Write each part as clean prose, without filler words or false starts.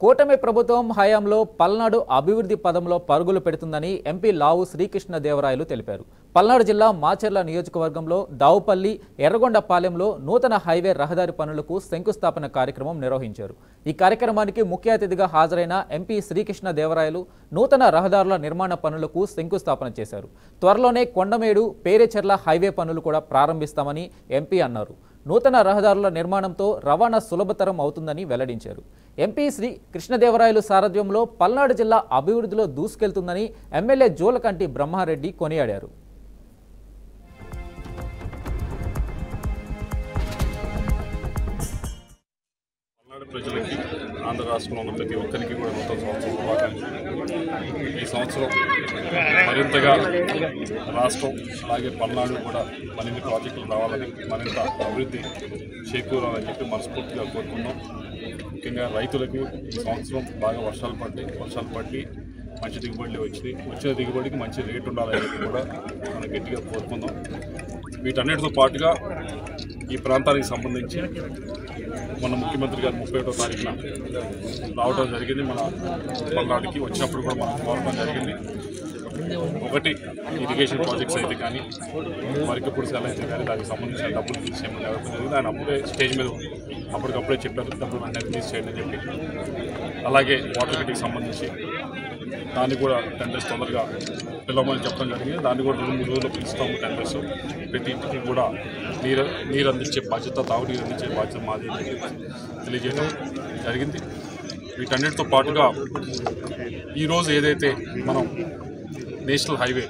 కూటమి ప్రభుత్వం హయాంలో పల్నాడు అభివృద్ధి పదంలో పరుగులు పెడుతుందని ఎంపీ లావు శ్రీకృష్ణదేవరాయలు తెలిపారు. పల్నాడు జిల్లా మాచర్ల నియోజకవర్గంలో దావుపల్లి ఎర్రగొండపాలెంలో నూతన హైవే రహదారి పనులకు శంకుస్థాపన కార్యక్రమం నిర్వహించారు. ఈ కార్యక్రమానికి ముఖ్య అతిథిగా హాజరైన ఎంపీ శ్రీకృష్ణదేవరాయలు నూతన రహదారుల నిర్మాణ పనులకు శంకుస్థాపన చేశారు. త్వరలోనే కొండమేడు పేరేచెర్ల హైవే పనులు కూడా ప్రారంభిస్తామని ఎంపీ అన్నారు. నూతన రహదారుల నిర్మాణంతో రవాణా సులభతరం అవుతుందని వెల్లడించారు. ఎంపీ శ్రీ కృష్ణదేవరాయలు సారథ్యంలో పల్నాడు జిల్లా అభివృద్ధిలో దూసుకెళ్తుందని ఎమ్మెల్యే జోలకంటి బ్రహ్మారెడ్డి కొనియాడారు. ప్రజలకి ఆంధ్ర రాష్ట్రంలో ఉన్న ప్రతి ఒక్కరికి కూడా నూతన సంవత్సరం శుభాకాంక్షలు. ఈ సంవత్సరం మరింతగా రాష్ట్రం అలాగే పల్నాడు కూడా మరిన్ని ప్రాజెక్టులు రావాలని మరింత అభివృద్ధి చేకూరాలని చెప్పి మనస్ఫూర్తిగా కోరుకుందాం. ముఖ్యంగా రైతులకు ఈ సంవత్సరం బాగా వర్షాలు పట్టి మంచి దిగుబడులు వచ్చిన దిగుబడికి మంచి రేటు ఉండాలని చెప్పి కూడా మనం గట్టిగా కోరుకుందాం. వీటన్నిటితో పాటుగా ఈ ప్రాంతానికి సంబంధించి మన ముఖ్యమంత్రి గారు 31వ తారీఖున రావడం జరిగింది. మన పల్నాడుకి వచ్చినప్పుడు కూడా మనం కోరడం జరిగింది. ఒకటి ఇరిగేషన్ ప్రాజెక్ట్స్ అయితే కానీ వరికి పుడిసాలు అయితే కానీ దానికి సంబంధించిన డబ్బులు తీసేయమని అడగడం జరిగింది. ఆయన అప్పుడే స్టేజ్ మీద అప్పటికప్పుడే చెప్పారు డబ్బులు వెంటనే తీసేయండి అని చెప్పి. అలాగే వాటర్ గేట్కి సంబంధించి దాన్ని కూడా టెండర్స్ తొందరగా పిలవమని చెప్పడం జరిగింది. దాన్ని కూడా 2-3 రోజుల్లో పిలుస్తాము టెండర్స్. ప్రతి ఇంటికి కూడా నీరు అందించే బాధ్యత, తాగునీరు అందించే బాధ్యత మాది తెలియజేయడం జరిగింది. వీటన్నిటితో పాటుగా ఈరోజు ఏదైతే మనం నేషనల్ హైవే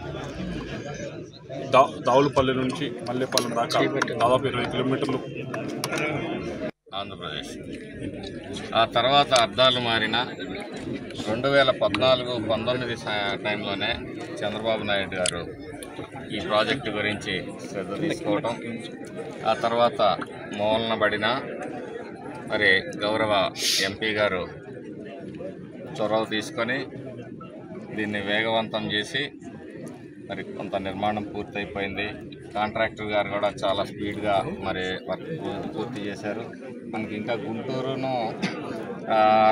దావులపల్లి నుంచి మల్లేపాలెం దాకా దాదాపు 20 కిలోమీటర్లు ఆంధ్రప్రదేశ్, ఆ తర్వాత అర్థాలు మారిన 2014-19 టైంలోనే చంద్రబాబు నాయుడు గారు ఈ ప్రాజెక్టు గురించి శ్రద్ధ తీసుకోవటం, ఆ తర్వాత మూలన పడిన మరి గౌరవ ఎంపీ గారు చొరవ తీసుకొని దీన్ని వేగవంతం చేసి మరి కొంత నిర్మాణం పూర్తయిపోయింది. కాంట్రాక్టర్ గారు కూడా చాలా స్పీడ్గా మరి వర్క్ పూర్తి చేశారు. మనకి ఇంకా గుంటూరును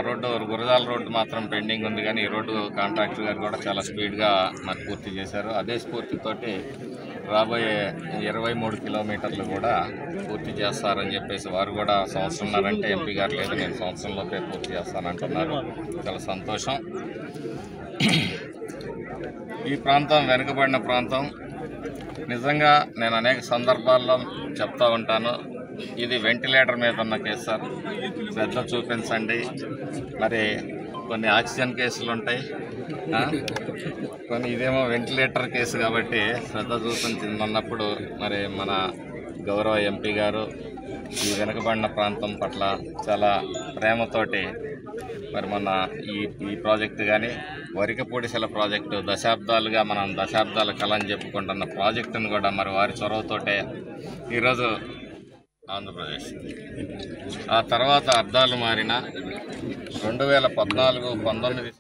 రోడ్డు గురజాల రోడ్డు మాత్రం పెండింగ్ ఉంది, కానీ ఈ రోడ్డు కాంట్రాక్టర్ గారు కూడా చాలా స్పీడ్గా మరి పూర్తి చేశారు. అదే స్ఫూర్తితోటి రాబోయే 23 కిలోమీటర్లు కూడా పూర్తి చేస్తారని చెప్పేసి వారు కూడా సంవత్సరంన్నారంటే ఎంపీ గారు లేదు, నేను సంవత్సరంలోపే పూర్తి చేస్తానంటున్నారు. చాలా సంతోషం. ఈ ప్రాంతం వెనుకబడిన ప్రాంతం. నిజంగా నేను అనేక సందర్భాల్లో చెప్తా ఉంటాను, ఇది వెంటిలేటర్ మీద ఉన్న కేసు సార్, శ్రద్ధ చూపించండి. మరి కొన్ని ఆక్సిజన్ కేసులు ఉంటాయి, కొన్ని ఇదేమో వెంటిలేటర్ కేసు కాబట్టి శ్రద్ధ చూపించిందన్నప్పుడు మరి మన గౌరవ ఎంపీ గారు ఈ వెనుకబడిన ప్రాంతం పట్ల చాలా ప్రేమతోటి మరి మన ఈ ప్రాజెక్టు కానీ వరికపూడిసెల ప్రాజెక్టు దశాబ్దాలుగా మనం దశాబ్దాల కళని చెప్పుకుంటున్న ప్రాజెక్టును కూడా మరి వారి చొరవతోటే ఈరోజు ఆంధ్రప్రదేశ్, ఆ తర్వాత అర్థాలు మారిన 2014-19